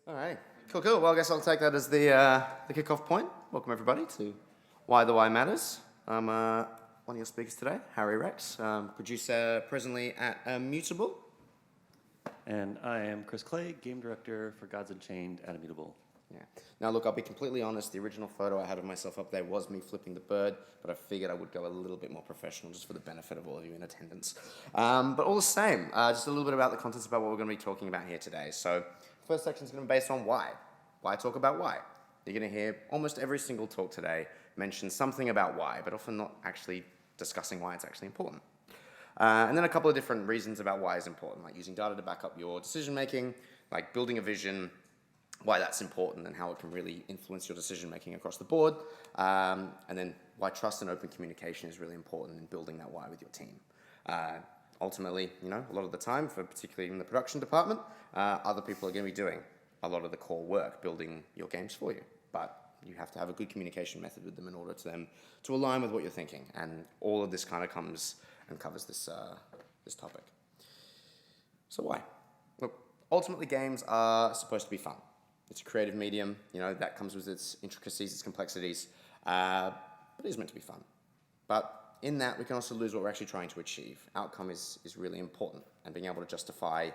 All right, cool. Well, I guess I'll take that as the kickoff point. Welcome everybody to Why the Why Matters. I'm one of your speakers today, Harry Rex, producer presently at Immutable. And I am Chris Clay, game director for Gods Unchained at Immutable. Yeah. Now, look, I'll be completely honest. The original photo I had of myself up there was me flipping the bird, but I figured I would go a little bit more professional just for the benefit of all of you in attendance. But all the same, just a little bit about the contents about what we're going to be talking about here today. So, first section is going to be based on why. Why talk about why? You're going to hear almost every single talk today mention something about why, but often not actually discussing why it's actually important. And then a couple of different reasons about why it's important, like using data to back up your decision making, like building a vision, why that's important and how it can really influence your decision making across the board, and then why trust and open communication is really important in building that why with your team. Ultimately, a lot of the time, particularly in the production department, other people are going to be doing a lot of the core work, building your games for you. But you have to have a good communication method with them in order to them to align with what you're thinking. And all of this kind of comes and covers this topic. So why? Look, ultimately games are supposed to be fun. It's a creative medium, that comes with its intricacies, its complexities, but it is meant to be fun. But in that, we can also lose what we're actually trying to achieve. Outcome is really important, and being able to justify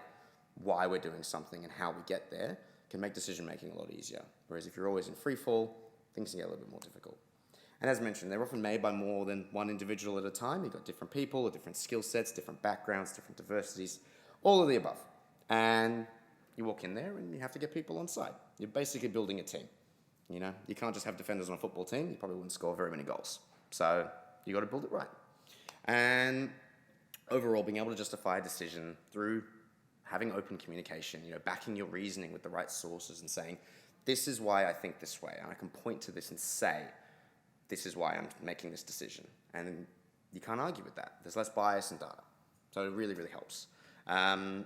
why we're doing something and how we get there can make decision-making a lot easier. Whereas if you're always in free fall, things can get a little bit more difficult. And as mentioned, they're often made by more than one individual at a time. You've got different people with different skill sets, different backgrounds, different diversities, all of the above. And you walk in there and you have to get people on side. You're basically building a team. You can't just have defenders on a football team. You probably wouldn't score very many goals. So you got to build it right. And overall, being able to justify a decision through having open communication, backing your reasoning with the right sources and saying, this is why I think this way. And I can point to this and say, this is why I'm making this decision. And you can't argue with that. There's less bias in data. So it really, really helps. And,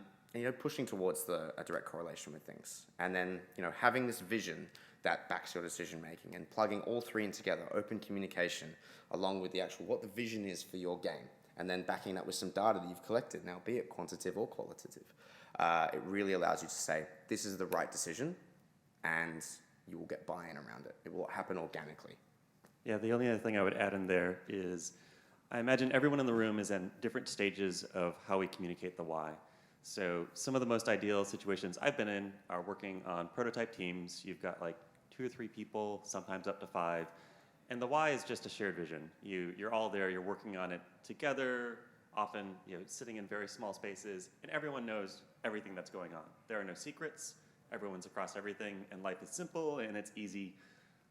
pushing towards a direct correlation with things. And then, having this vision that backs your decision making and plugging all three in together, open communication, along with the actual, what the vision is for your game. And then backing that with some data that you've collected, now be it quantitative or qualitative. It really allows you to say, this is the right decision, and you will get buy-in around it. It will happen organically. Yeah, the only other thing I would add in there is, I imagine everyone in the room is in different stages of how we communicate the why. So some of the most ideal situations I've been in are working on prototype teams. You've got like 2 or 3 people, sometimes up to 5. And the why is just a shared vision. You're all there, you're working on it together, often sitting in very small spaces, and everyone knows everything that's going on. There are no secrets, everyone's across everything, and life is simple and it's easy.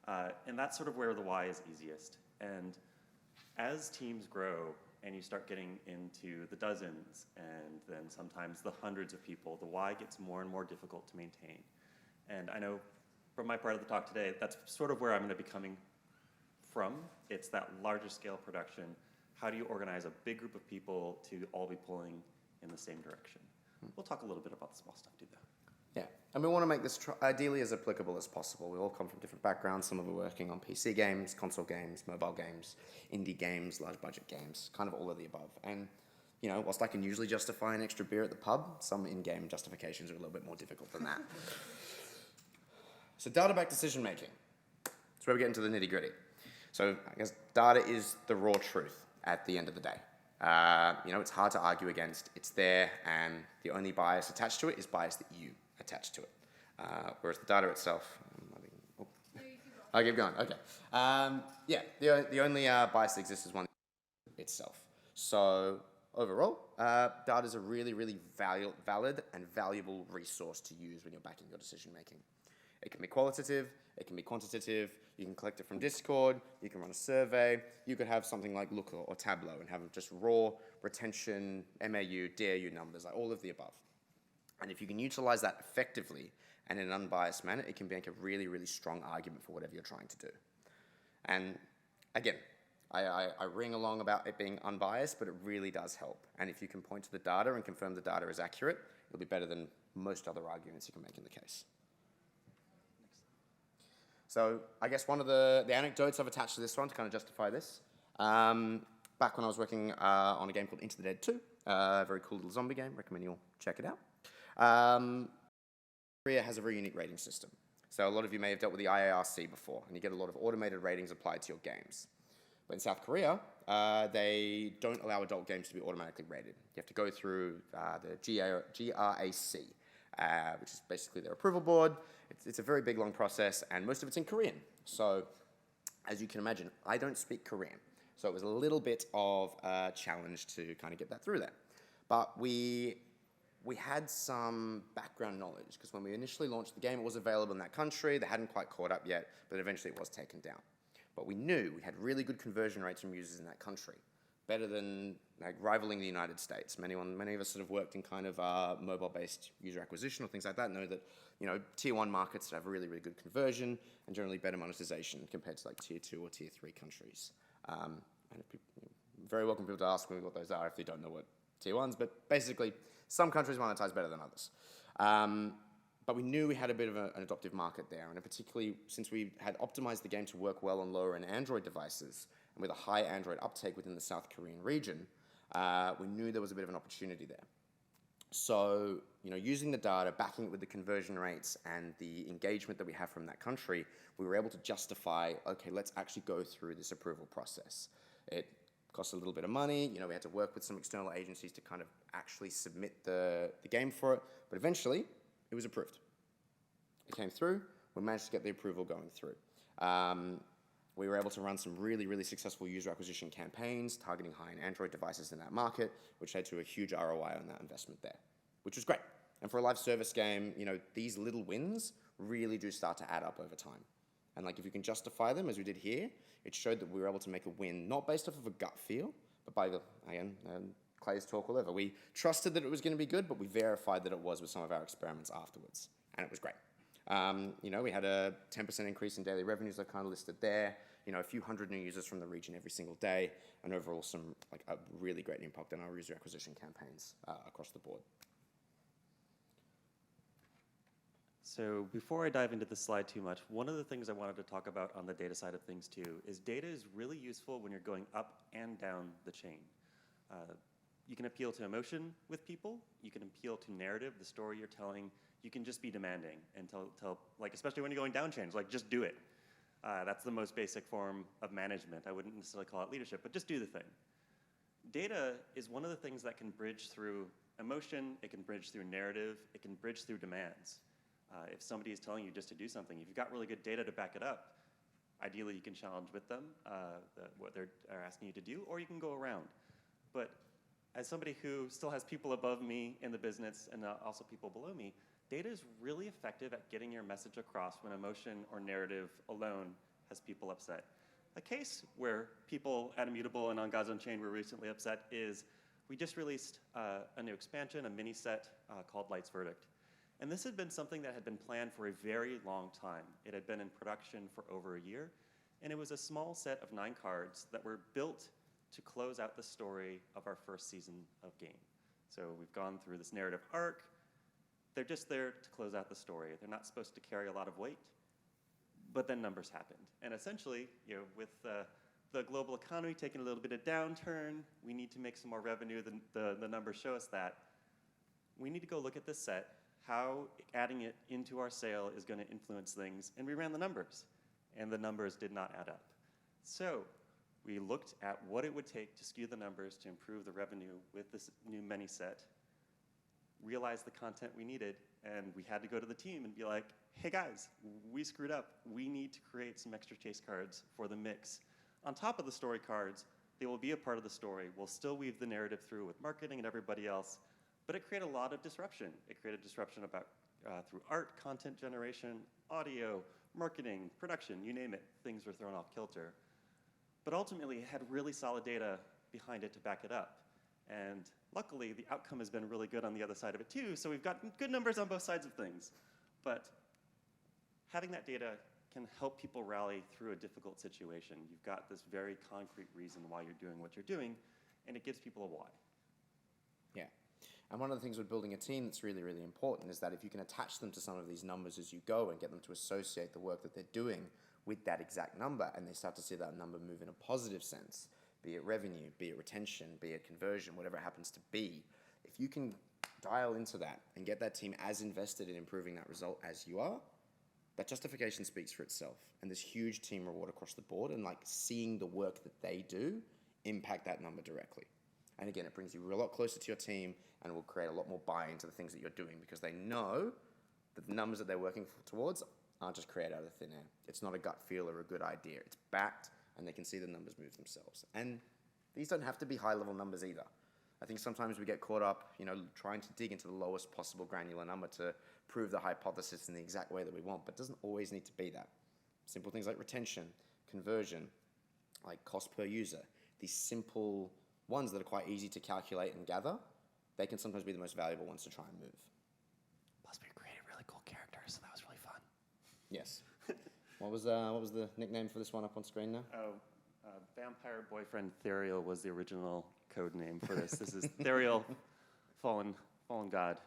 And that's sort of where the why is easiest. And as teams grow and you start getting into the dozens and then sometimes the hundreds of people, the why gets more and more difficult to maintain. And I know from my part of the talk today, that's sort of where I'm going to be coming from. It's that larger scale production. How do you organize a big group of people to all be pulling in the same direction? We'll talk a little bit about the small stuff too, though. Yeah, and we want to make this ideally as applicable as possible. We all come from different backgrounds. Some of us are working on PC games, console games, mobile games, indie games, large budget games, kind of all of the above. And, whilst I can usually justify an extra beer at the pub, some in-game justifications are a little bit more difficult than that. So data-backed decision making. That's where we get into the nitty-gritty. So I guess data is the raw truth at the end of the day. It's hard to argue against. It's there, and the only bias attached to it is bias that you attach to it. Whereas the data itself, I'll keep going. Okay. The only bias that exists is one itself. So overall, data is a really, really valid and valuable resource to use when you're backing your decision making. It can be qualitative, it can be quantitative, you can collect it from Discord, you can run a survey, you could have something like Looker or Tableau and have just raw retention, MAU, DAU numbers, like all of the above. And if you can utilize that effectively and in an unbiased manner, it can make a really, really strong argument for whatever you're trying to do. And again, I ring along about it being unbiased, but it really does help. And if you can point to the data and confirm the data is accurate, it'll be better than most other arguments you can make in the case. So I guess one of the anecdotes I've attached to this one to kind of justify this, back when I was working on a game called Into the Dead 2, a very cool little zombie game, recommend you all check it out. Korea has a very unique rating system. So a lot of you may have dealt with the IARC before, and you get a lot of automated ratings applied to your games. But in South Korea, they don't allow adult games to be automatically rated. You have to go through the GRAC, which is basically their approval board. It's a very big, long process, and most of it's in Korean. So as you can imagine, I don't speak Korean. So it was a little bit of a challenge to kind of get that through there. But we had some background knowledge, because when we initially launched the game, it was available in that country. They hadn't quite caught up yet, but eventually it was taken down. But we knew we had really good conversion rates from users in that country, better than rivaling the United States. Many of us that have worked in kind of mobile-based user acquisition or things like that know that tier 1 markets have really, really good conversion and generally better monetization compared to like tier 2 or tier 3 countries. And very welcome people to ask me what those are if they don't know what tier 1s, but basically some countries monetize better than others. But we knew we had a bit of an adoptive market there, and particularly since we had optimized the game to work well on lower-end Android devices, and with a high Android uptake within the South Korean region, we knew there was a bit of an opportunity there. So, using the data, backing it with the conversion rates and the engagement that we have from that country, we were able to justify, okay, let's actually go through this approval process. It cost a little bit of money. We had to work with some external agencies to kind of actually submit the game for it, but eventually, it was approved. It came through. We managed to get the approval going through. We were able to run some really, really successful user acquisition campaigns targeting high-end Android devices in that market, which led to a huge ROI on that investment there, which was great. And for a live service game, these little wins really do start to add up over time. And if you can justify them, as we did here, it showed that we were able to make a win, not based off of a gut feel, but by Clay's talk all over. We trusted that it was going to be good, but we verified that it was with some of our experiments afterwards, and it was great. We had a 10% increase in daily revenues I've kind of listed there, a few hundred new users from the region every single day, and overall a really great impact on our user acquisition campaigns across the board. So before I dive into this slide too much, one of the things I wanted to talk about on the data side of things too is data is really useful when you're going up and down the chain. You can appeal to emotion with people. You can appeal to narrative, the story you're telling. You can just be demanding and tell especially when you're going down chains, just do it. That's the most basic form of management. I wouldn't necessarily call it leadership, but just do the thing. Data is one of the things that can bridge through emotion. It can bridge through narrative. It can bridge through demands. If somebody is telling you just to do something, if you've got really good data to back it up, ideally you can challenge with them what they're asking you to do, or you can go around. But as somebody who still has people above me in the business and also people below me, data is really effective at getting your message across when emotion or narrative alone has people upset. A case where people at Immutable and on God's Own Chain were recently upset is we just released a new expansion, a mini set called Light's Verdict. And this had been something that had been planned for a very long time. It had been in production for over a year, and it was a small set of 9 cards that were built to close out the story of our first season of game. So we've gone through this narrative arc. They're just there to close out the story. They're not supposed to carry a lot of weight, but then numbers happened. And essentially, with the global economy taking a little bit of downturn, we need to make some more revenue. The numbers show us that. We need to go look at this set, how adding it into our sale is going to influence things, and we ran the numbers, and the numbers did not add up. So we looked at what it would take to skew the numbers to improve the revenue with this new mini set, realized the content we needed, and we had to go to the team and be like, hey guys, we screwed up. We need to create some extra chase cards for the mix. On top of the story cards, they will be a part of the story. We'll still weave the narrative through with marketing and everybody else, but it created a lot of disruption. It created disruption about through art, content generation, audio, marketing, production, you name it. Things were thrown off kilter. But ultimately, it had really solid data behind it to back it up. And luckily, the outcome has been really good on the other side of it too, so we've got good numbers on both sides of things. But having that data can help people rally through a difficult situation. You've got this very concrete reason why you're doing what you're doing, and it gives people a why. Yeah. And one of the things with building a team that's really, really important is that if you can attach them to some of these numbers as you go and get them to associate the work that they're doing with that exact number, and they start to see that number move in a positive sense, be it revenue, be it retention, be it conversion, whatever it happens to be, if you can dial into that and get that team as invested in improving that result as you are, that justification speaks for itself. And there's huge team reward across the board, and like seeing the work that they do impact that number directly. And again, it brings you a lot closer to your team and will create a lot more buy-in to the things that you're doing, because they know that the numbers that they're working towards aren't just created out of thin air. It's not a gut feel or a good idea. It's backed, and they can see the numbers move themselves. And these don't have to be high-level numbers either. I think sometimes we get caught up, trying to dig into the lowest possible granular number to prove the hypothesis in the exact way that we want, but it doesn't always need to be that. Simple things like retention, conversion, like cost per user, these simple ones that are quite easy to calculate and gather, they can sometimes be the most valuable ones to try and move. Plus, we created really cool characters, so that was really fun. Yes. What was the nickname for this one up on screen now? Oh, Vampire Boyfriend Therial was the original code name for this. This is Therial, fallen god.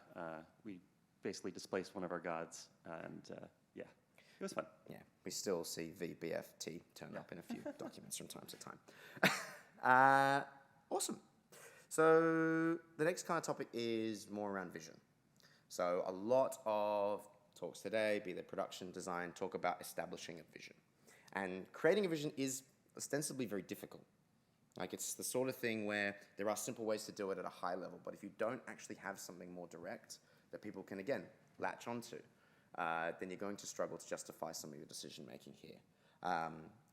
We basically displaced one of our gods, and yeah, it was fun. Yeah, we still see VBFT turn up in a few documents from time to time. Awesome. So the next kind of topic is more around vision. So a lot of talks today, be they production, design, talk about establishing a vision. And creating a vision is ostensibly very difficult. Like, it's the sort of thing where there are simple ways to do it at a high level, but if you don't actually have something more direct that people can, again, latch onto, then you're going to struggle to justify some of your decision-making here.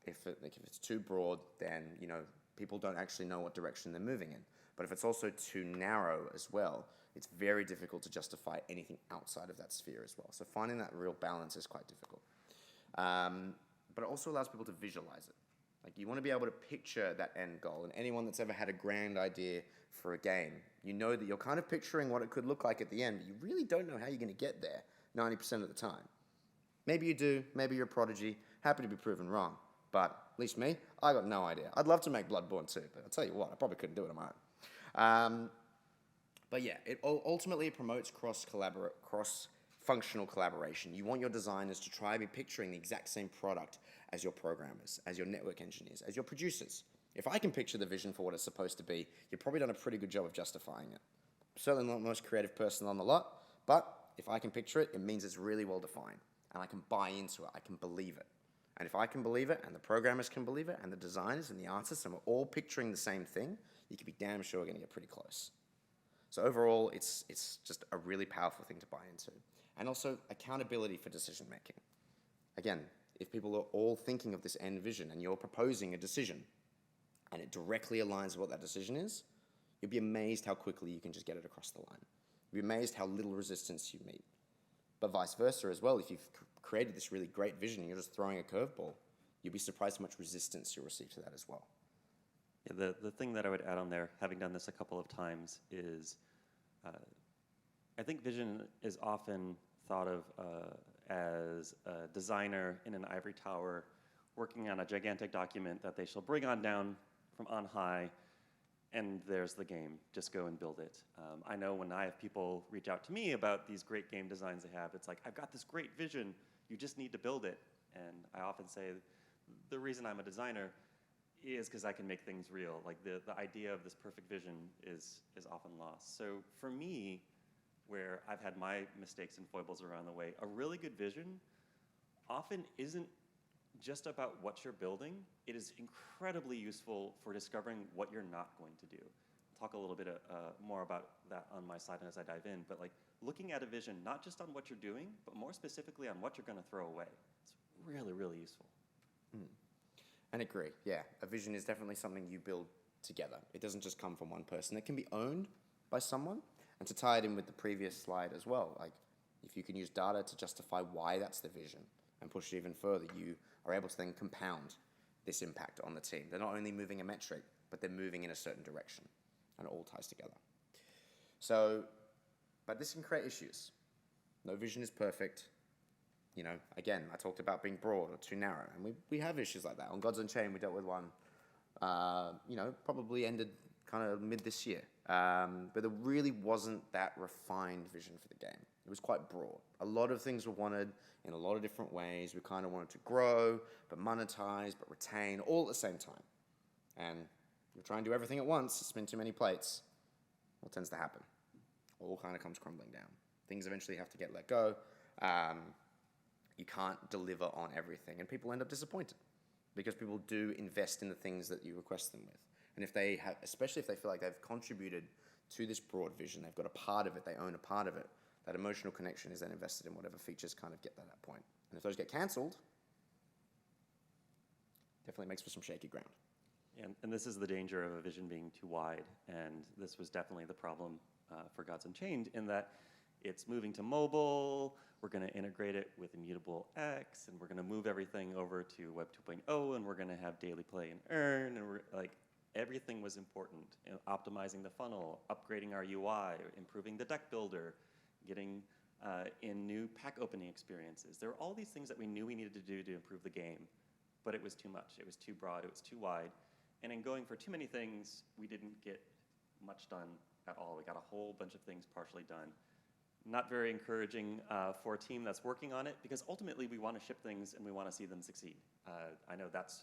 If it's too broad, then, people don't actually know what direction they're moving in. But if it's also too narrow as well, it's very difficult to justify anything outside of that sphere as well. So finding that real balance is quite difficult. But it also allows people to visualize it. Like, you want to be able to picture that end goal. And anyone that's ever had a grand idea for a game, you know that you're kind of picturing what it could look like at the end, but you really don't know how you're going to get there 90% of the time. Maybe you do, maybe you're a prodigy, happy to be proven wrong. But at least me, I got no idea. I'd love to make Bloodborne 2, but I'll tell you what, I probably couldn't do it on my own. But yeah, ultimately it promotes cross-functional collaboration. You want your designers to try and be picturing the exact same product as your programmers, as your network engineers, as your producers. If I can picture the vision for what it's supposed to be, you've probably done a pretty good job of justifying it. Certainly not the most creative person on the lot, but if I can picture it, it means it's really well defined, and I can buy into it, I can believe it. And if I can believe it, and the programmers can believe it, and the designers and the artists, and we're all picturing the same thing, you can be damn sure we're going to get pretty close. So overall, it's just a really powerful thing to buy into. And also accountability for decision making. Again, if people are all thinking of this end vision and you're proposing a decision and it directly aligns with what that decision is, you'll be amazed how quickly you can just get it across the line. You'll be amazed how little resistance you meet. But vice versa as well, if you've created this really great vision and you're just throwing a curveball, you'll be surprised how much resistance you'll receive to that as well. Yeah, the thing that I would add on there, having done this a couple of times, is I think vision is often thought of as a designer in an ivory tower working on a gigantic document that they shall bring on down from on high, and there's the game. Just go and build it. I know when I have people reach out to me about these great game designs they have, it's like, I've got this great vision, you just need to build it. And I often say, the reason I'm a designer is because I can make things real. Like, the idea of this perfect vision is often lost. So for me, where I've had my mistakes and foibles around the way, a really good vision often isn't just about what you're building. It is incredibly useful for discovering what you're not going to do. I'll talk a little bit more about that on my side as I dive in, but like, looking at a vision, not just on what you're doing, but more specifically on what you're going to throw away. It's really, really useful. And agree, yeah. A vision is definitely something you build together. It doesn't just come from one person. It can be owned by someone. And to tie it in with the previous slide as well, like, if you can use data to justify why that's the vision and push it even further, you are able to then compound this impact on the team. They're not only moving a metric, but they're moving in a certain direction, and it all ties together. So, but this can create issues. No vision is perfect. Again, I talked about being broad or too narrow, and we have issues like that. On Gods Unchained, we dealt with one, probably ended kind of mid this year. But there really wasn't that refined vision for the game. It was quite broad. A lot of things were wanted in a lot of different ways. We kind of wanted to grow, but monetize, but retain, all at the same time. And if you try and do everything at once, spin too many plates, what tends to happen? all kind of comes crumbling down. Things eventually have to get let go. You can't deliver on everything, and people end up disappointed because people do invest in the things that you request them with. And if they have, especially if they feel like they've contributed to this broad vision, they've got a part of it, they own a part of it, that emotional connection is then invested in whatever features kind of get to that point. And if those get cancelled, definitely makes for some shaky ground. And this is the danger of a vision being too wide, and this was definitely the problem for Gods Unchained, in that it's moving to mobile, we're going to integrate it with Immutable X, and we're going to move everything over to Web 2.0, and we're going to have daily play and earn, and we're like, everything was important. You know, optimizing the funnel, upgrading our UI, improving the deck builder, getting in new pack opening experiences. There were all these things that we knew we needed to do to improve the game, but it was too much. It was too broad, it was too wide. And in going for too many things, we didn't get much done at all. We got a whole bunch of things partially done. Not very encouraging for a team that's working on it, because ultimately we want to ship things and we want to see them succeed. I know that's,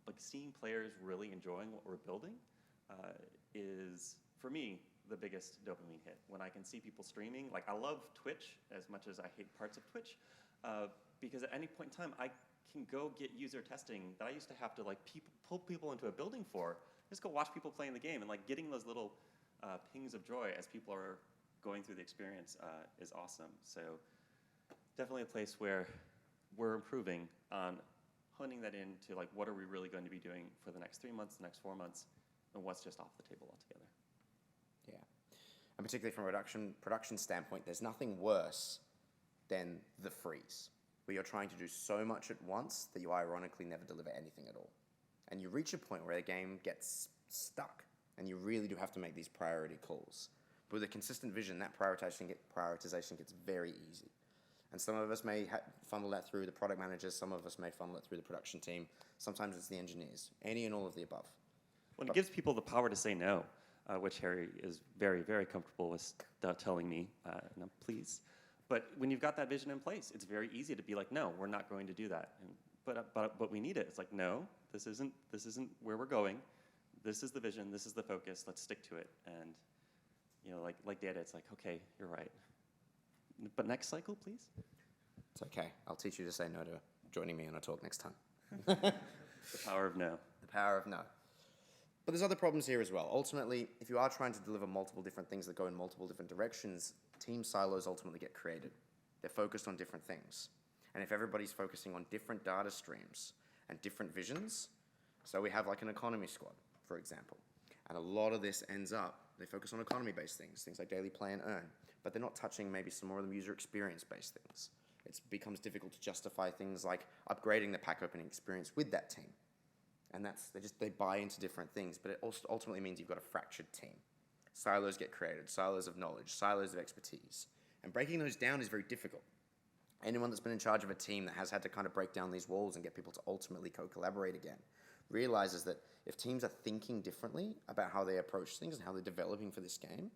like, seeing players really enjoying what we're building is, for me, the biggest dopamine hit. When I can see people streaming, like, I love Twitch as much as I hate parts of Twitch, because at any point in time, I can go get user testing that I used to have to, like, pull people into a building for. Just go watch people playing the game, and, like, getting those little pings of joy as people are going through the experience is awesome. So definitely a place where we're improving on honing that into, like, what are we really going to be doing for the next 3 months, the next 4 months, and what's just off the table altogether. Yeah. And particularly from a production standpoint, there's nothing worse than the freeze, where you're trying to do so much at once that you ironically never deliver anything at all. And you reach a point where the game gets stuck, and you really do have to make these priority calls. But with a consistent vision, that prioritization gets very easy. And some of us may funnel that through the product managers, some of us may funnel it through the production team, sometimes it's the engineers, any and all of the above. Well, it gives people the power to say no, which Harry is very, very comfortable with telling me, no, please. But when you've got that vision in place, it's very easy to be like, no, we're not going to do that. But we need it. It's like, no, this isn't where we're going. This is the vision. This is the focus. Let's stick to it. And, you know, like data, it's like, okay, you're right. But next cycle, please. It's okay. I'll teach you to say no to joining me on a talk next time. The power of no. The power of no. But there's other problems here as well. Ultimately, if you are trying to deliver multiple different things that go in multiple different directions, team silos ultimately get created. They're focused on different things. And if everybody's focusing on different data streams and different visions, so we have like an economy squad, for example, and a lot of this ends up, they focus on economy-based things like daily play and earn, but they're not touching maybe some more of the user experience-based things. It becomes difficult to justify things like upgrading the pack opening experience with that team. And they buy into different things, but it also ultimately means you've got a fractured team. Silos get created, silos of knowledge, silos of expertise. And breaking those down is very difficult. Anyone that's been in charge of a team that has had to kind of break down these walls and get people to ultimately co-collaborate again realizes that if teams are thinking differently about how they approach things and how they're developing for this game,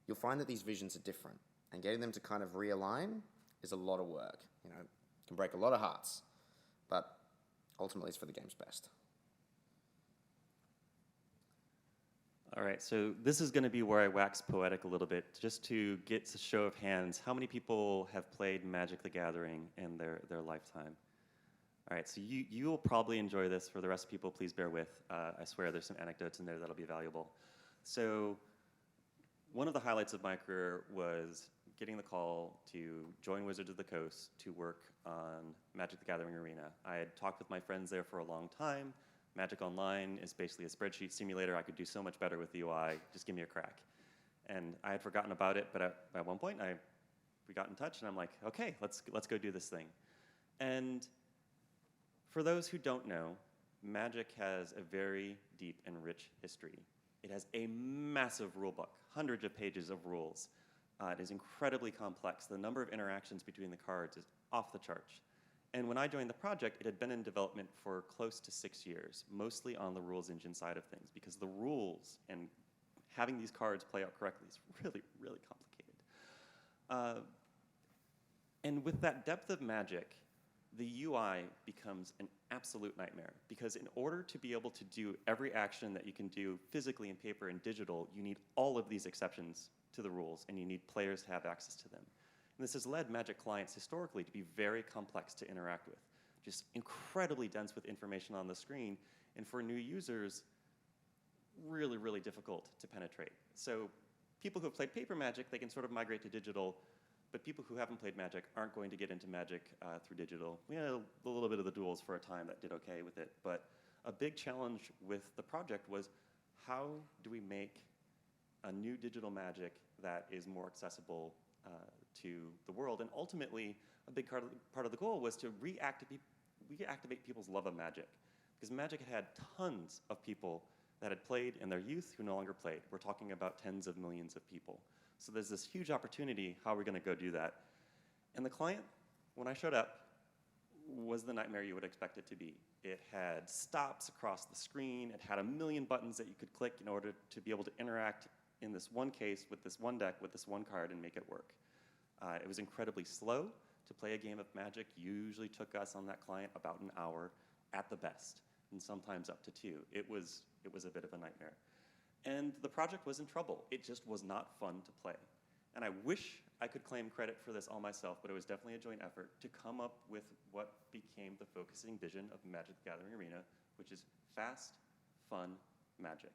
you'll find that these visions are different. And getting them to kind of realign is a lot of work. You know, it can break a lot of hearts, but ultimately it's for the game's best. All right, so this is going to be where I wax poetic a little bit, just to get a show of hands. How many people have played Magic the Gathering in their lifetime? All right, so you will probably enjoy this. For the rest of people, please bear with. I swear there's some anecdotes in there that'll be valuable. So one of the highlights of my career was getting the call to join Wizards of the Coast to work on Magic the Gathering Arena. I had talked with my friends there for a long time. Magic Online is basically a spreadsheet simulator. I could do so much better with the UI. Just give me a crack. And I had forgotten about it, but at one point we got in touch, and I'm like, okay, let's go do this thing. And for those who don't know, Magic has a very deep and rich history. It has a massive rule book, hundreds of pages of rules. It is incredibly complex. The number of interactions between the cards is off the charts. And when I joined the project, it had been in development for close to 6 years, mostly on the rules engine side of things, because the rules and having these cards play out correctly is really, really complicated. And with that depth of Magic, the UI becomes an absolute nightmare, because in order to be able to do every action that you can do physically in paper and digital, you need all of these exceptions to the rules, and you need players to have access to them. And this has led Magic clients historically to be very complex to interact with, just incredibly dense with information on the screen, and for new users, really, really difficult to penetrate. So people who have played paper Magic, they can sort of migrate to digital, but people who haven't played Magic aren't going to get into Magic through digital. We had a little bit of the duels for a time that did okay with it, but a big challenge with the project was, how do we make a new digital Magic that is more accessible to the world? And ultimately, a big part of the goal was to reactivate people's love of Magic. Because Magic had tons of people that had played in their youth who no longer played. We're talking about tens of millions of people. So there's this huge opportunity. How are we going to go do that? And the client, when I showed up, was the nightmare you would expect it to be. It had stops across the screen. It had a million buttons that you could click in order to be able to interact in this one case with this one deck with this one card and make it work. It was incredibly slow. To play a game of Magic usually took us on that client about an hour at the best, and sometimes up to 2. It was a bit of a nightmare. And the project was in trouble. It just was not fun to play. And I wish I could claim credit for this all myself, but it was definitely a joint effort to come up with what became the focusing vision of Magic the Gathering Arena, which is fast, fun Magic.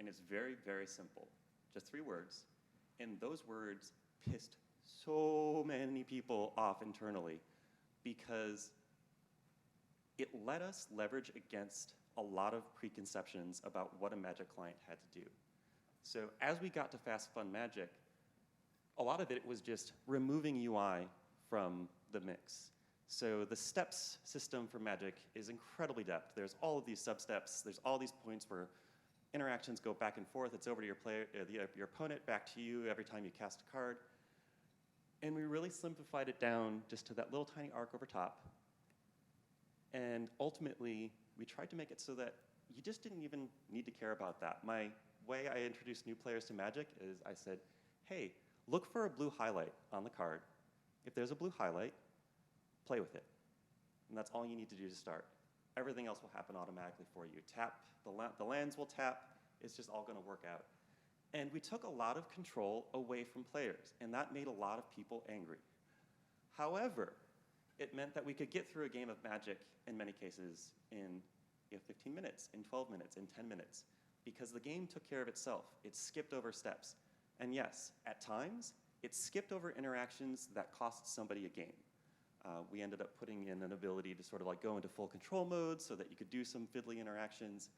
And it's very, very simple. Just 3 words. And those words pissed so many people off internally because it let us leverage against a lot of preconceptions about what a Magic client had to do. So as we got to fast, fun Magic, a lot of it was just removing UI from the mix. So the steps system for Magic is incredibly depth. There's all of these sub-steps. There's all these points where interactions go back and forth. It's over to your player, your opponent, back to you every time you cast a card. And we really simplified it down just to that little tiny arc over top. And ultimately, we tried to make it so that you just didn't even need to care about that. My way I introduced new players to Magic is I said, hey, look for a blue highlight on the card. If there's a blue highlight, play with it. And that's all you need to do to start. Everything else will happen automatically for you. Tap, the lands will tap. It's just all going to work out. And we took a lot of control away from players, and that made a lot of people angry. However, it meant that we could get through a game of Magic, in many cases, in 15 minutes, in 12 minutes, in 10 minutes, because the game took care of itself. It skipped over steps. And yes, at times, it skipped over interactions that cost somebody a game. We ended up putting in an ability to sort of like go into full control mode so that you could do some fiddly interactions.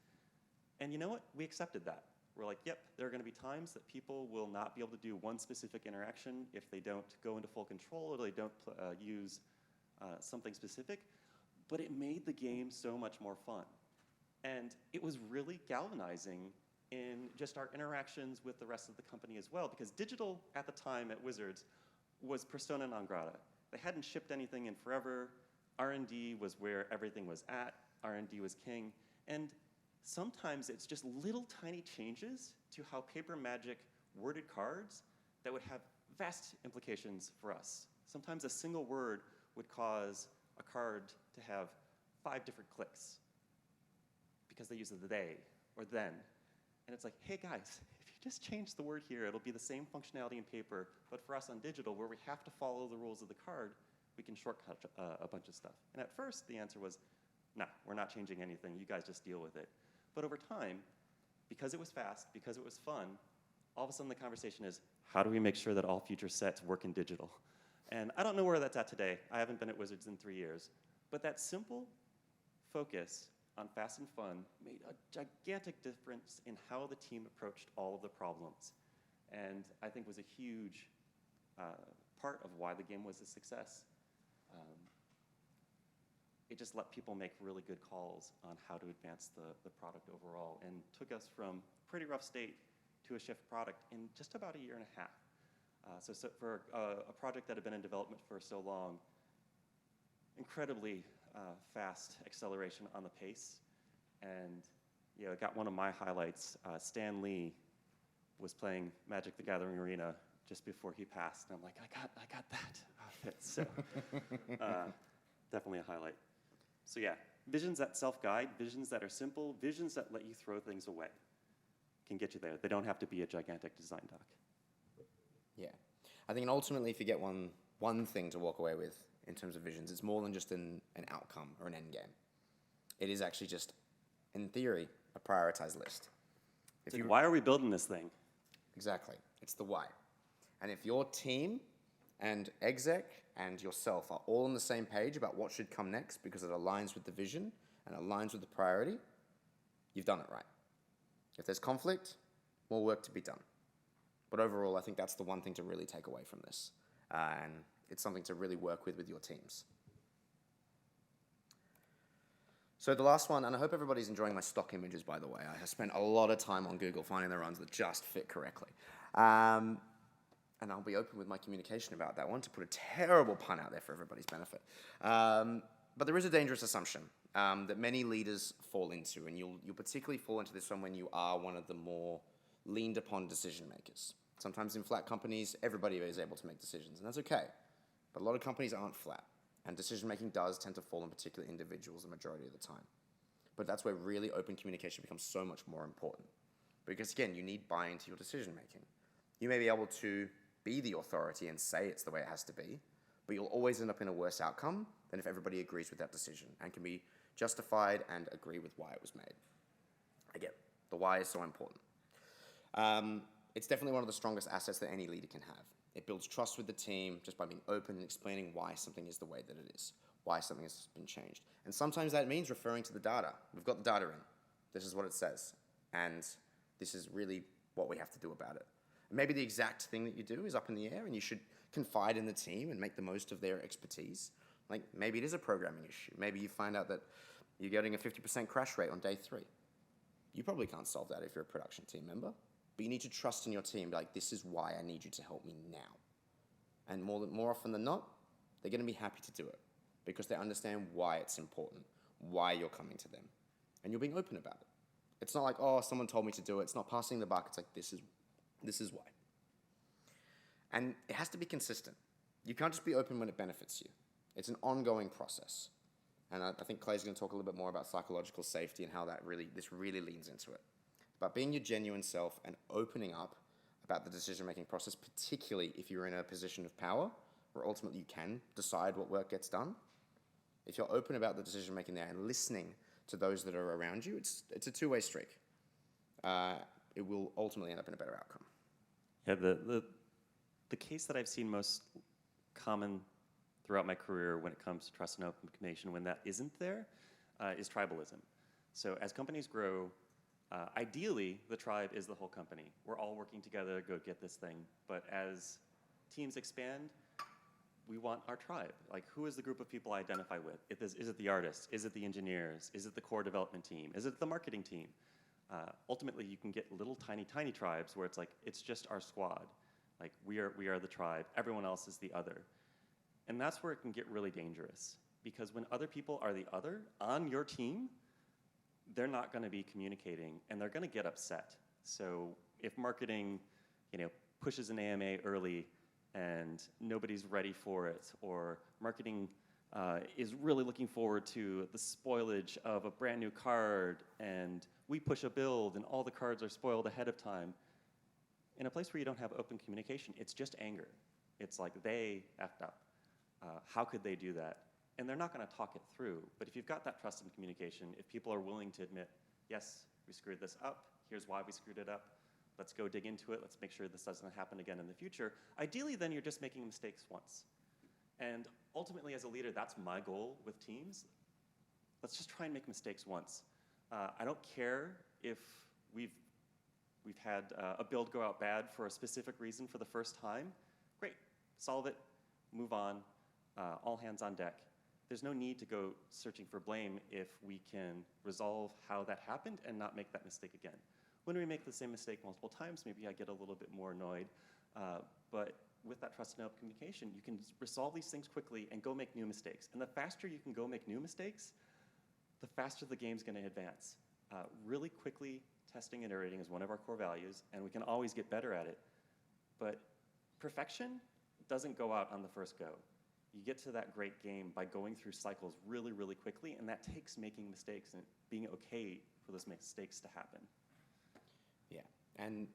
And you know what? We accepted that. We're like, yep, there are going to be times that people will not be able to do one specific interaction if they don't go into full control or they don't use something specific. But it made the game so much more fun. And it was really galvanizing in just our interactions with the rest of the company as well, because digital at the time at Wizards was persona non grata. They hadn't shipped anything in forever. R&D was where everything was at. R&D was king. And sometimes it's just little tiny changes to how paper Magic worded cards that would have vast implications for us. Sometimes a single word would cause a card to have 5 different clicks because they use the they or then. And it's like, hey guys, if you just change the word here, it'll be the same functionality in paper, but for us on digital, where we have to follow the rules of the card, we can shortcut a bunch of stuff. And at first, the answer was, no, we're not changing anything. You guys just deal with it. But over time, because it was fast, because it was fun, all of a sudden the conversation is, how do we make sure that all future sets work in digital? And I don't know where that's at today. I haven't been at Wizards in 3 years. But that simple focus on fast and fun made a gigantic difference in how the team approached all of the problems. And I think was a huge part of why the game was a success. It just let people make really good calls on how to advance the product overall and took us from a pretty rough state to a shift product in just about a year and a half. So for a project that had been in development for so long, incredibly fast acceleration on the pace. And I got one of my highlights. Stan Lee was playing Magic the Gathering Arena just before he passed. And I'm like, I got that outfit. So definitely a highlight. So yeah, visions that self-guide, visions that are simple, visions that let you throw things away can get you there. They don't have to be a gigantic design doc. Yeah. I think ultimately, if you get one thing to walk away with in terms of visions, it's more than just an outcome or an end game. It is actually just, in theory, a prioritized list. It's like, why are we building this thing? Exactly. It's the why. And if your team and exec and yourself are all on the same page about what should come next because it aligns with the vision and aligns with the priority, you've done it right. If there's conflict, more work to be done. But overall, I think that's the one thing to really take away from this. And it's something to really work with your teams. So the last one, and I hope everybody's enjoying my stock images, by the way. I have spent a lot of time on Google finding the ones that just fit correctly. And I'll be open with my communication about that one to put a terrible pun out there for everybody's benefit. But there is a dangerous assumption that many leaders fall into, and you'll particularly fall into this one when you are one of the more leaned upon decision makers. Sometimes in flat companies, everybody is able to make decisions, and that's okay. But a lot of companies aren't flat, and decision making does tend to fall on particular individuals the majority of the time. But that's where really open communication becomes so much more important. Because again, you need buy-in to your decision making. You may be able to be the authority and say it's the way it has to be, but you'll always end up in a worse outcome than if everybody agrees with that decision and can be justified and agree with why it was made. Again, the why is so important. It's definitely one of the strongest assets that any leader can have. It builds trust with the team just by being open and explaining why something is the way that it is, why something has been changed. And sometimes that means referring to the data. We've got the data in. This is what it says. And this is really what we have to do about it. Maybe the exact thing that you do is up in the air and you should confide in the team and make the most of their expertise. Like maybe it is a programming issue. Maybe you find out that you're getting a 50% crash rate on day 3. You probably can't solve that if you're a production team member. But you need to trust in your team, like, this is why I need you to help me now. And more often than not, they're going to be happy to do it because they understand why it's important, why you're coming to them. And you're being open about it. It's not like, oh, someone told me to do it. It's not passing the buck. It's like, this is why. And it has to be consistent. You can't just be open when it benefits you. It's an ongoing process. And I think Clay's going to talk a little bit more about psychological safety and how this really leans into it. But being your genuine self and opening up about the decision-making process, particularly if you're in a position of power, where ultimately you can decide what work gets done. If you're open about the decision-making there and listening to those that are around you, it's a two-way streak. It will ultimately end up in a better outcome. Yeah, the case that I've seen most common throughout my career when it comes to trust and open communication, when that isn't there, is tribalism. So as companies grow, ideally, the tribe is the whole company. We're all working together to go get this thing. But as teams expand, we want our tribe. Like, who is the group of people I identify with? Is it the artists? Is it the engineers? Is it the core development team? Is it the marketing team? Ultimately, you can get little tiny tribes where it's like, it's just our squad. Like, we are the tribe. Everyone else is the other. And that's where it can get really dangerous. Because when other people are the other on your team, they're not going to be communicating, and they're going to get upset. So if marketing, pushes an AMA early and nobody's ready for it, or marketing is really looking forward to the spoilage of a brand new card, and we push a build and all the cards are spoiled ahead of time, in a place where you don't have open communication, it's just anger. It's like, they effed up. How could they do that? And they're not going to talk it through. But if you've got that trust and communication, if people are willing to admit, yes, we screwed this up, here's why we screwed it up, let's go dig into it, let's make sure this doesn't happen again in the future, ideally then you're just making mistakes once. And ultimately as a leader, that's my goal with teams. Let's just try and make mistakes once. I don't care if we've had a build go out bad for a specific reason for the first time. Great, solve it, move on, all hands on deck. There's no need to go searching for blame if we can resolve how that happened and not make that mistake again. When we make the same mistake multiple times, maybe I get a little bit more annoyed. But with that trust and open communication, you can resolve these things quickly and go make new mistakes. And the faster you can go make new mistakes, the faster the game's going to advance. Really quickly testing and iterating is one of our core values, and we can always get better at it. But perfection doesn't go out on the first go. You get to that great game by going through cycles really, really quickly, and that takes making mistakes and being okay for those mistakes to happen. Yeah, and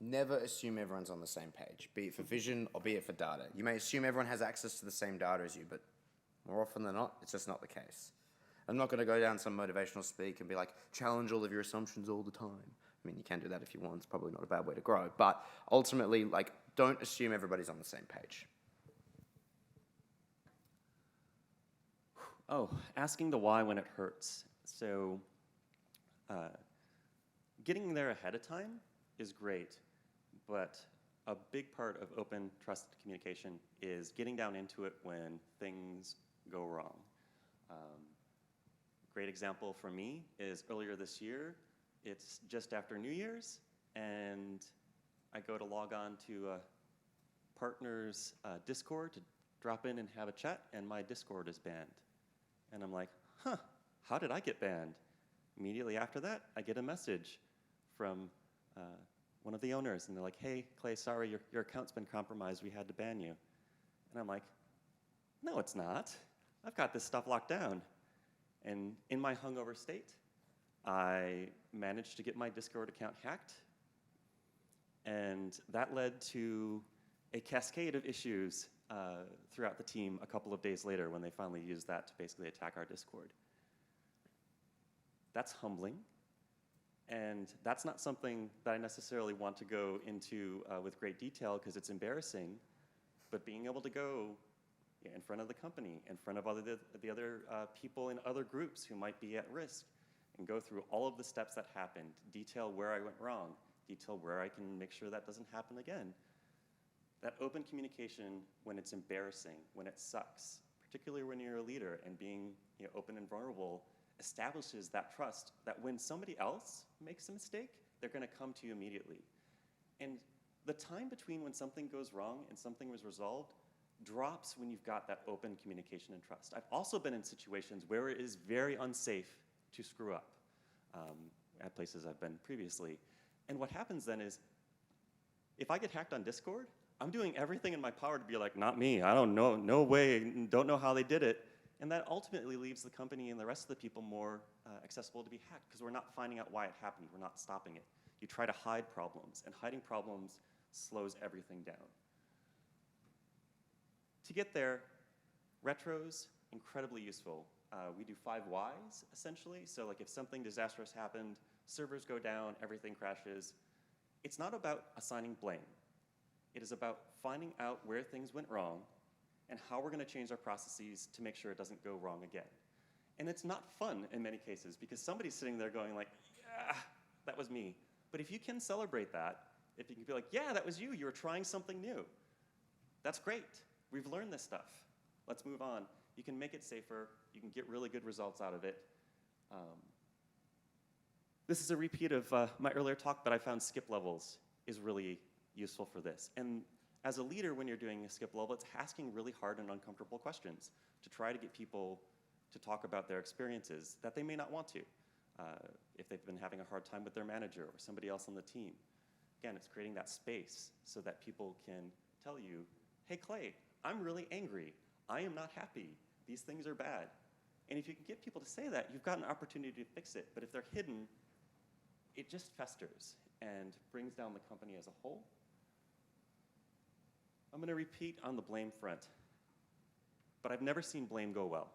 Never assume everyone's on the same page, be it for vision or be it for data. You may assume everyone has access to the same data as you, but more often than not, it's just not the case. I'm not going to go down some motivational speak and be like, challenge all of your assumptions all the time. I mean, you can do that if you want. It's probably not a bad way to grow. But ultimately, like, don't assume everybody's on the same page. Oh, asking the why when it hurts. So getting there ahead of time is great, but a big part of open, trusted communication is getting down into it when things go wrong. Great example for me is earlier this year. It's just after New Year's, and I go to log on to a partner's Discord to drop in and have a chat, and my Discord is banned. And I'm like, huh, how did I get banned? Immediately after that, I get a message from one of the owners, and they're like, hey, Clay, sorry, your account's been compromised. We had to ban you. And I'm like, no, it's not. I've got this stuff locked down. And in my hungover state, I managed to get my Discord account hacked, and that led to a cascade of issues throughout the team a couple of days later when they finally used that to basically attack our Discord. That's humbling, and that's not something that I necessarily want to go into with great detail because it's embarrassing, but being able to go in front of the company, in front of the other people in other groups who might be at risk, and go through all of the steps that happened, detail where I went wrong, detail where I can make sure that doesn't happen again. That open communication when it's embarrassing, when it sucks, particularly when you're a leader, and being open and vulnerable establishes that trust that when somebody else makes a mistake, they're going to come to you immediately. And the time between when something goes wrong and something was resolved drops when you've got that open communication and trust. I've also been in situations where it is very unsafe to screw up at places I've been previously. And what happens then is, if I get hacked on Discord, I'm doing everything in my power to be like, not me, I don't know, no way, don't know how they did it. And that ultimately leaves the company and the rest of the people more accessible to be hacked because we're not finding out why it happened, we're not stopping it. You try to hide problems, and hiding problems slows everything down. To get there, retro's incredibly useful. We do 5 whys, essentially. So like if something disastrous happened, servers go down, everything crashes. It's not about assigning blame. It is about finding out where things went wrong and how we're going to change our processes to make sure it doesn't go wrong again. And it's not fun in many cases because somebody's sitting there going like, yeah, that was me. But if you can celebrate that, if you can be like, yeah, that was you, you were trying something new, that's great. We've learned this stuff. Let's move on. You can make it safer. You can get really good results out of it. This is a repeat of my earlier talk, but I found skip levels is really useful for this. And as a leader, when you're doing a skip level, it's asking really hard and uncomfortable questions to try to get people to talk about their experiences that they may not want to, if they've been having a hard time with their manager or somebody else on the team. Again, it's creating that space so that people can tell you, hey, Clay, I'm really angry. I am not happy. These things are bad. And if you can get people to say that, you've got an opportunity to fix it. But if they're hidden, it just festers and brings down the company as a whole. I'm going to repeat on the blame front, but I've never seen blame go well.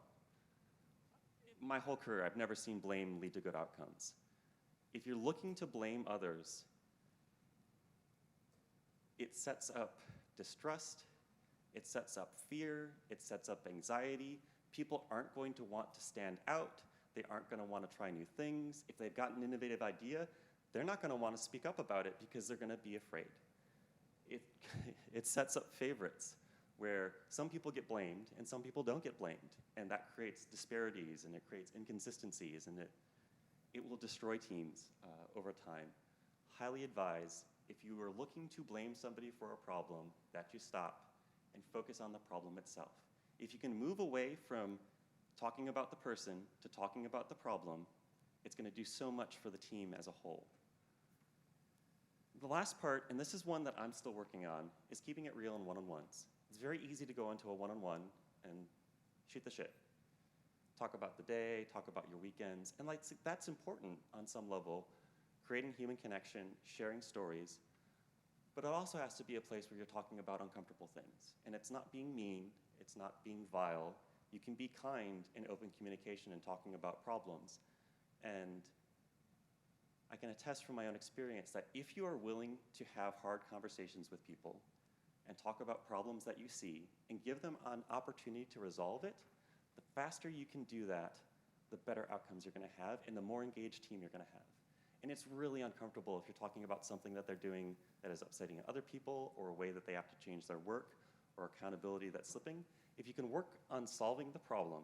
My whole career, I've never seen blame lead to good outcomes. If you're looking to blame others, it sets up distrust, it sets up fear, it sets up anxiety. People aren't going to want to stand out. They aren't going to want to try new things. If they've got an innovative idea, they're not going to want to speak up about it because they're going to be afraid. It sets up favorites where some people get blamed and some people don't get blamed. And that creates disparities and it creates inconsistencies and it will destroy teams over time. Highly advise, if you are looking to blame somebody for a problem, that you stop and focus on the problem itself. If you can move away from talking about the person to talking about the problem, it's going to do so much for the team as a whole. The last part, and this is one that I'm still working on, is keeping it real in one-on-ones. It's very easy to go into a one-on-one and shoot the shit. Talk about the day, talk about your weekends, and like that's important on some level, creating human connection, sharing stories. But it also has to be a place where you're talking about uncomfortable things. And it's not being mean, it's not being vile. You can be kind in open communication and talking about problems. And I can attest from my own experience that if you are willing to have hard conversations with people and talk about problems that you see and give them an opportunity to resolve it, the faster you can do that, the better outcomes you're going to have and the more engaged team you're going to have. And it's really uncomfortable if you're talking about something that they're doing that is upsetting other people or a way that they have to change their work or accountability that's slipping. If you can work on solving the problem,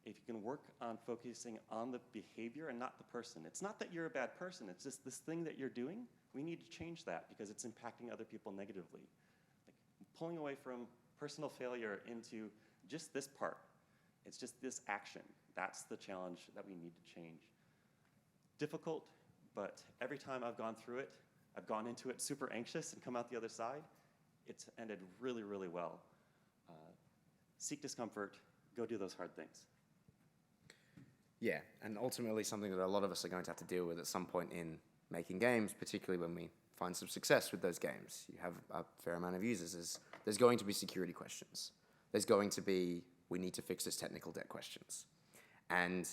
if you can work on focusing on the behavior and not the person. It's not that you're a bad person, it's just this thing that you're doing, we need to change that because it's impacting other people negatively. Like pulling away from personal failure into just this part. It's just this action. That's the challenge that we need to change. Difficult, but every time I've gone through it, I've gone into it super anxious and come out the other side. It's ended really, really well. Seek discomfort, go do those hard things. Yeah, and ultimately something that a lot of us are going to have to deal with at some point in making games, particularly when we find some success with those games. You have a fair amount of users. There's going to be security questions. There's going to be, we need to fix this technical debt questions. And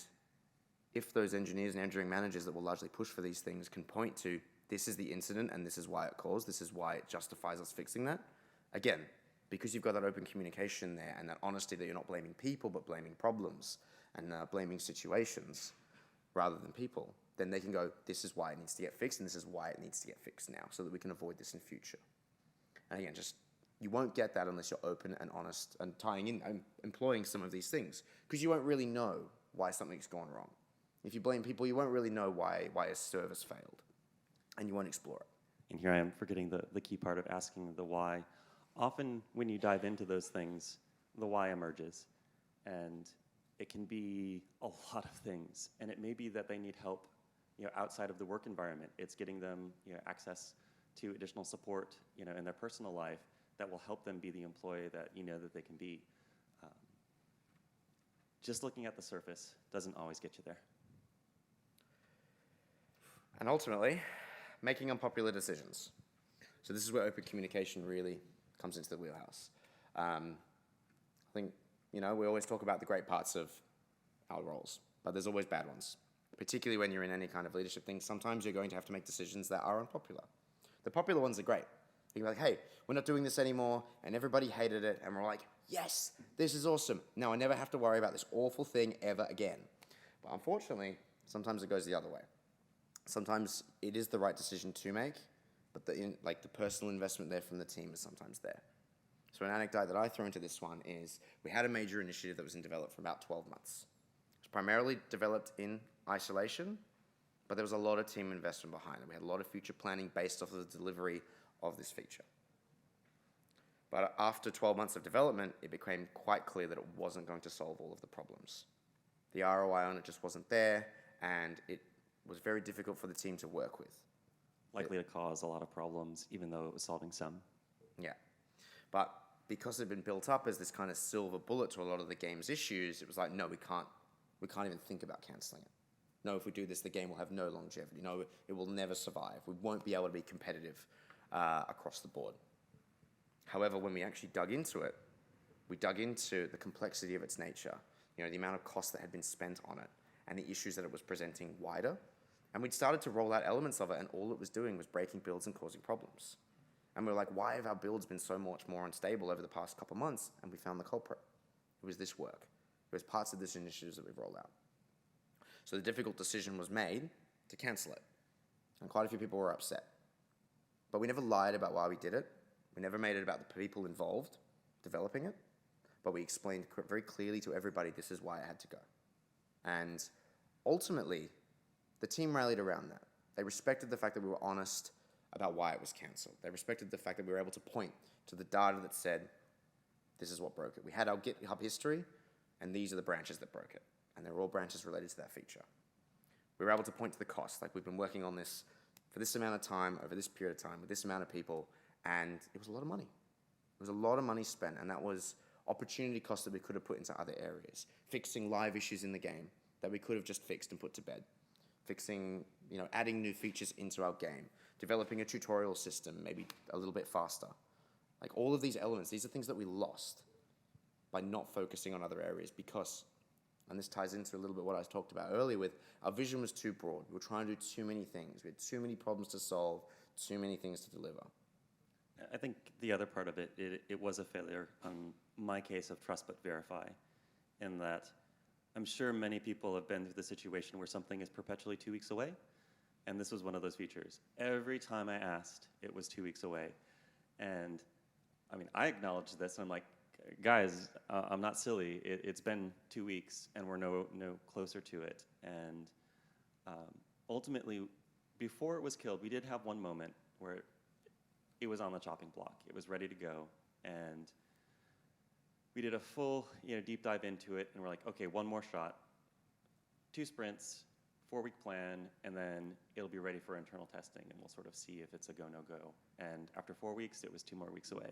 if those engineers and engineering managers that will largely push for these things can point to, this is the incident and this is why it caused, this is why it justifies us fixing that, again, because you've got that open communication there and that honesty that you're not blaming people but blaming problems and blaming situations rather than people, then they can go, this is why it needs to get fixed and this is why it needs to get fixed now so that we can avoid this in future. And again, just, you won't get that unless you're open and honest and tying in and employing some of these things because you won't really know why something's gone wrong. If you blame people, you won't really know why a service failed and you won't explore it. And here I am forgetting the key part of asking the why. Often when you dive into those things, the why emerges. And it can be a lot of things. And it may be that they need help, outside of the work environment. It's getting them, access to additional support, in their personal life that will help them be the employee that that they can be. Just looking at the surface doesn't always get you there. And ultimately, making unpopular decisions. So this is where open communication really comes into the wheelhouse. I think, we always talk about the great parts of our roles, but there's always bad ones. Particularly when you're in any kind of leadership thing, sometimes you're going to have to make decisions that are unpopular. The popular ones are great. You can be like, hey, we're not doing this anymore, and everybody hated it, and we're like, yes, this is awesome. Now I never have to worry about this awful thing ever again. But unfortunately, sometimes it goes the other way. Sometimes it is the right decision to make, but the personal investment there from the team is sometimes there. So an anecdote that I throw into this one is we had a major initiative that was in development for about 12 months. It was primarily developed in isolation, but there was a lot of team investment behind it. We had a lot of future planning based off of the delivery of this feature. But after 12 months of development, it became quite clear that it wasn't going to solve all of the problems. The ROI on it just wasn't there, and it was very difficult for the team to work with. Likely to cause a lot of problems, even though it was solving some. Yeah. But because it had been built up as this kind of silver bullet to a lot of the game's issues, it was like, no, we can't even think about canceling it. No, if we do this, the game will have no longevity. No, it will never survive. We won't be able to be competitive across the board. However, when we actually dug into it, we dug into the complexity of its nature, the amount of cost that had been spent on it, and the issues that it was presenting wider. And we'd started to roll out elements of it, and all it was doing was breaking builds and causing problems. And we were like, why have our builds been so much more unstable over the past couple months? And we found the culprit. It was this work. It was parts of this initiatives that we've rolled out. So the difficult decision was made to cancel it. And quite a few people were upset. But we never lied about why we did it. We never made it about the people involved developing it. But we explained very clearly to everybody, this is why it had to go. And ultimately, the team rallied around that. They respected the fact that we were honest about why it was canceled. They respected the fact that we were able to point to the data that said, this is what broke it. We had our GitHub history, and these are the branches that broke it. And they're all branches related to that feature. We were able to point to the cost. Like, we've been working on this for this amount of time, over this period of time, with this amount of people, and it was a lot of money. It was a lot of money spent, and that was opportunity cost that we could have put into other areas. Fixing live issues in the game that we could have just fixed and put to bed. Fixing, adding new features into our game developing a tutorial system, maybe a little bit faster. Like all of these elements, these are things that we lost by not focusing on other areas because, and this ties into a little bit what I talked about earlier with, our vision was too broad. We were trying to do too many things. We had too many problems to solve, too many things to deliver. I think the other part of it was a failure on my case of trust but verify, in that I'm sure many people have been through the situation where something is perpetually 2 weeks away, and this was one of those features. Every time I asked, it was 2 weeks away. And I mean, I acknowledged this, and I'm like, guys, I'm not silly. It's been 2 weeks, and we're no closer to it. And ultimately, before it was killed, we did have one moment where it was on the chopping block. It was ready to go, and we did a full, deep dive into it, and we're like, okay, one more shot, 2 sprints, 4-week plan, and then it'll be ready for internal testing, and we'll sort of see if it's a go, no go. And after 4 weeks, it was 2 more weeks away.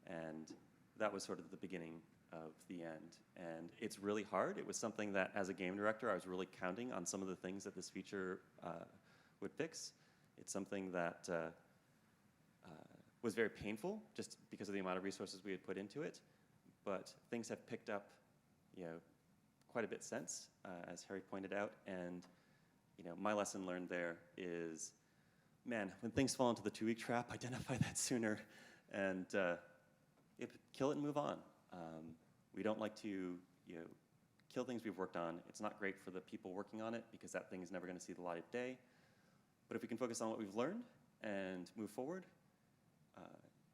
And that was sort of the beginning of the end. And it's really hard. It was something that, as a game director, I was really counting on some of the things that this feature would fix. It's something that was very painful, just because of the amount of resources we had put into it. But things have picked up, quite a bit since, as Harry pointed out. And my lesson learned there is, man, when things fall into the 2-week trap, identify that sooner, and kill it and move on. We don't like to, kill things we've worked on. It's not great for the people working on it because that thing is never going to see the light of day. But if we can focus on what we've learned and move forward,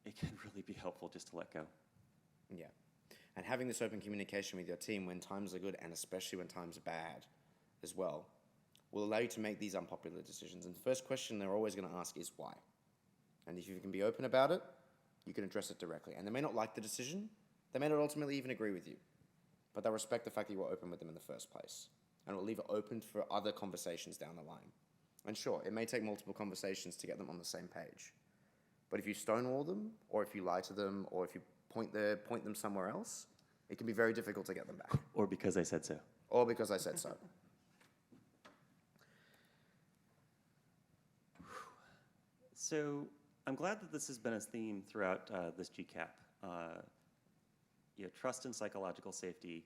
it can really be helpful just to let go. Yeah. And having this open communication with your team when times are good and especially when times are bad as well will allow you to make these unpopular decisions. And the first question they're always going to ask is why. And if you can be open about it, you can address it directly. And they may not like the decision. They may not ultimately even agree with you. But they'll respect the fact that you were open with them in the first place. And it will leave it open for other conversations down the line. And sure, it may take multiple conversations to get them on the same page. But if you stonewall them, or if you lie to them, or if you point them somewhere else, it can be very difficult to get them back. Or because I said so. Or because I said so. So I'm glad that this has been a theme throughout this GCAP. Trust and psychological safety.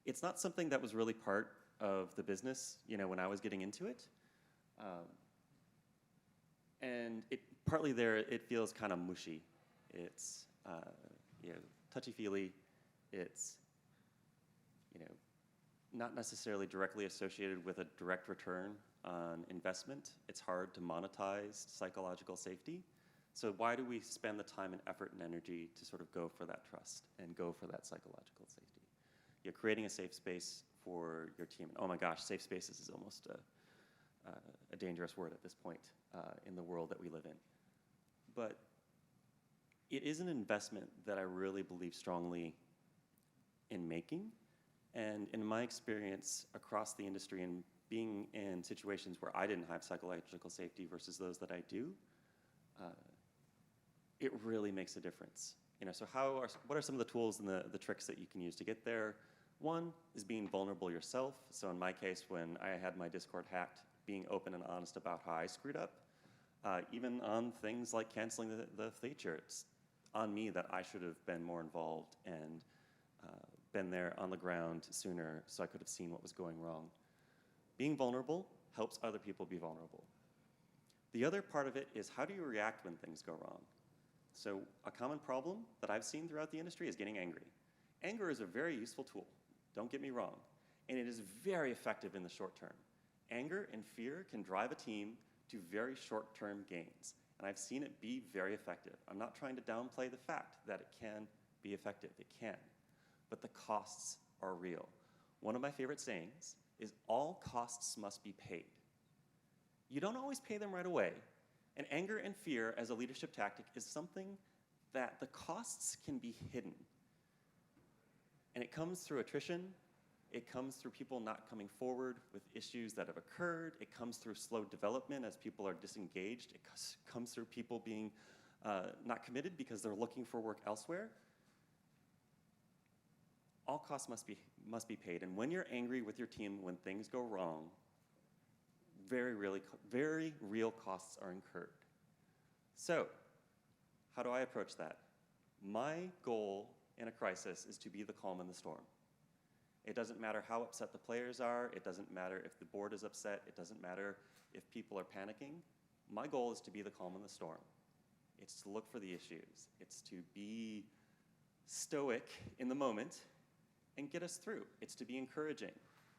It's not something that was really part of the business, when I was getting into it. And partly there, it feels kind of mushy. It's touchy-feely. It's not necessarily directly associated with a direct return on investment. It's hard to monetize psychological safety. So why do we spend the time and effort and energy to sort of go for that trust and go for that psychological safety? You're creating a safe space for your team. Oh my gosh, safe spaces is almost a dangerous word at this point in the world that we live in. But it is an investment that I really believe strongly in making. And in my experience across the industry and being in situations where I didn't have psychological safety versus those that I do, it really makes a difference. So what are some of the tools and the tricks that you can use to get there? One is being vulnerable yourself. So in my case, when I had my Discord hacked, being open and honest about how I screwed up, even on things like canceling the feature, it's on me that I should have been more involved and been there on the ground sooner so I could have seen what was going wrong. Being vulnerable helps other people be vulnerable. The other part of it is, how do you react when things go wrong? So a common problem that I've seen throughout the industry is getting angry. Anger is a very useful tool, don't get me wrong, and it is very effective in the short term. Anger and fear can drive a team to very short-term gains, and I've seen it be very effective. I'm not trying to downplay the fact that it can be effective. It can, but the costs are real. One of my favorite sayings is, all costs must be paid. You don't always pay them right away, and anger and fear as a leadership tactic is something that the costs can be hidden. And it comes through attrition. It comes through people not coming forward with issues that have occurred. It comes through slow development as people are disengaged. It comes through people being not committed because they're looking for work elsewhere. All costs must be paid. And when you're angry with your team, when things go wrong, very real costs are incurred. So, how do I approach that? My goal in a crisis is to be the calm in the storm. It doesn't matter how upset the players are. It doesn't matter if the board is upset. It doesn't matter if people are panicking. My goal is to be the calm in the storm. It's to look for the issues. It's to be stoic in the moment and get us through. It's to be encouraging.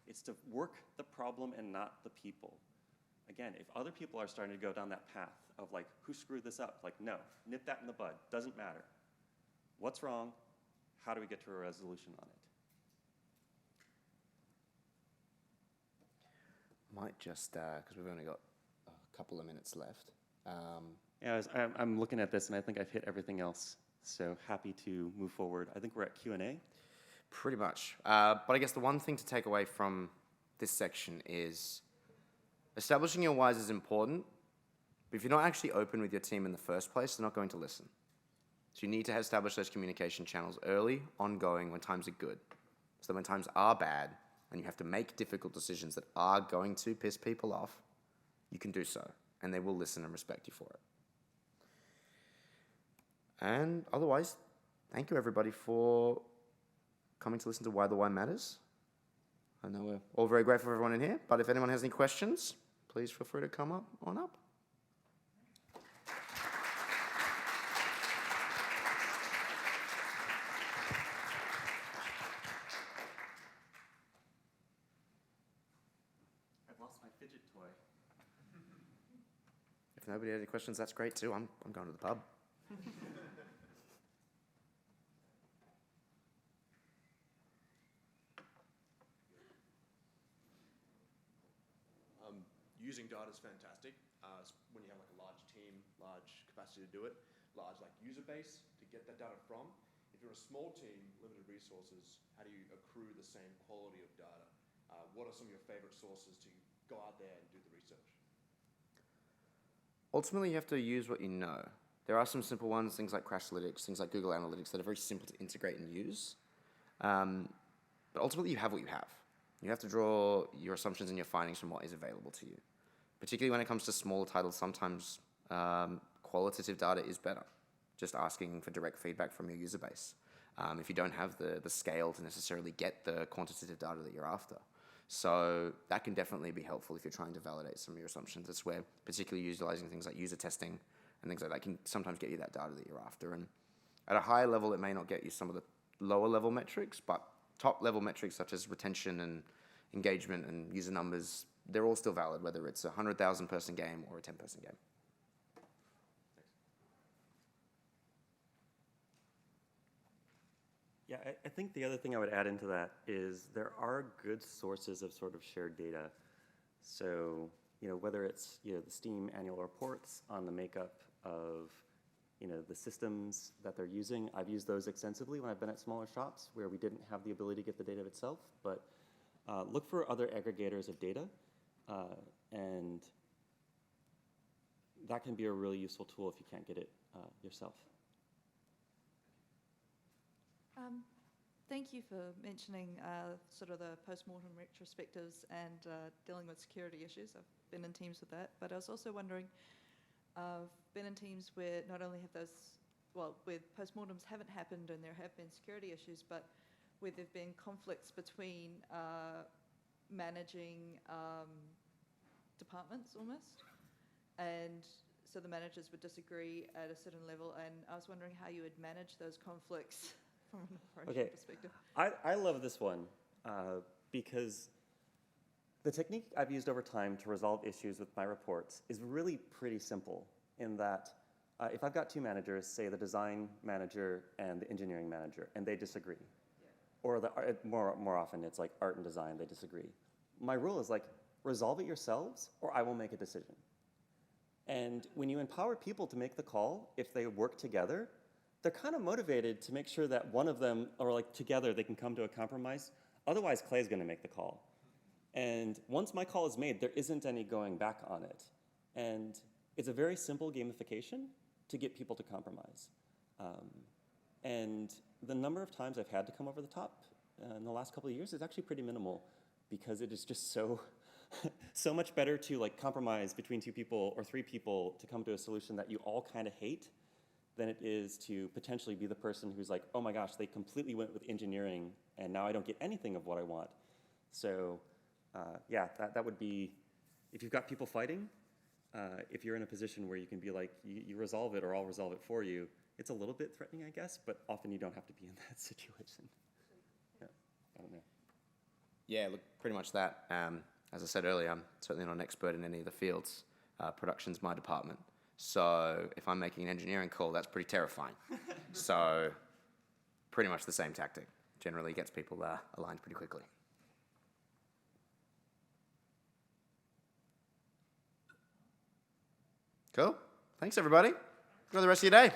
It's to work the problem and not the people. Again, if other people are starting to go down that path of like, who screwed this up? Like, no, nip that in the bud. Doesn't matter. What's wrong? How do we get to a resolution on it? Might just, because we've only got a couple of minutes left. Yeah, I'm looking at this and I think I've hit everything else. So happy to move forward. I think we're at Q&A. Pretty much. But I guess the one thing to take away from this section is establishing your whys is important, but if you're not actually open with your team in the first place, they're not going to listen. So you need to establish those communication channels early, ongoing, when times are good. So that when times are bad, and you have to make difficult decisions that are going to piss people off, you can do so, and they will listen and respect you for it. And otherwise, thank you everybody for coming to listen to Why the Why Matters. I know we're all very grateful for everyone in here, but if anyone has any questions, please feel free to come on up. I've lost my fidget toy. If nobody had any questions, that's great too. I'm going to the pub. Using data is fantastic when you have like a large team, large capacity to do it, large like user base to get that data from. If you're a small team, limited resources, how do you accrue the same quality of data? What are some of your favorite sources to go out there and do the research? Ultimately, you have to use what you know. There are some simple ones, things like Crashlytics, things like Google Analytics that are very simple to integrate and use. But ultimately, you have what you have. You have to draw your assumptions and your findings from what is available to you. Particularly when it comes to smaller titles, sometimes qualitative data is better. Just asking for direct feedback from your user base. If you don't have the scale to necessarily get the quantitative data that you're after. So that can definitely be helpful if you're trying to validate some of your assumptions. That's where particularly utilizing things like user testing and things like that can sometimes get you that data that you're after. And at a higher level, it may not get you some of the lower level metrics, but top level metrics such as retention and engagement and user numbers, they're all still valid, whether it's a 100,000 person game or a 10-person game. Yeah, I think the other thing I would add into that is there are good sources of sort of shared data. So, whether it's, the Steam annual reports on the makeup of, the systems that they're using. I've used those extensively when I've been at smaller shops where we didn't have the ability to get the data itself, but look for other aggregators of data, and that can be a really useful tool if you can't get it yourself. Thank you for mentioning sort of the post-mortem retrospectives and dealing with security issues. I've been in teams with that, but I was also wondering, I've been in teams where not only have those, where post-mortems haven't happened and there have been security issues, but where there have been conflicts between managing departments almost, and so the managers would disagree at a certain level, and I was wondering how you would manage those conflicts from an operational perspective. I love this one because the technique I've used over time to resolve issues with my reports is really pretty simple in that if I've got two managers, say the design manager and the engineering manager, and they disagree, or more often it's like art and design, they disagree. My rule is like, resolve it yourselves or I will make a decision. And when you empower people to make the call, if they work together, they're kind of motivated to make sure that one of them, or like together, they can come to a compromise. Otherwise, Clay's gonna make the call. And once my call is made, there isn't any going back on it. And it's a very simple gamification to get people to compromise. And the number of times I've had to come over the top in the last couple of years is actually pretty minimal because it is just so so much better to like compromise between 2 people or 3 people to come to a solution that you all kind of hate than it is to potentially be the person who's like, oh my gosh, they completely went with engineering and now I don't get anything of what I want. So yeah, that would be, if you've got people fighting, if you're in a position where you can be like, you resolve it or I'll resolve it for you, it's a little bit threatening, I guess, but often you don't have to be in that situation. Yeah, I don't know. Yeah, look, pretty much that. As I said earlier, I'm certainly not an expert in any of the fields. Production's my department. So if I'm making an engineering call, that's pretty terrifying. So pretty much the same tactic. Generally gets people aligned pretty quickly. Cool. Thanks, everybody. Enjoy the rest of your day.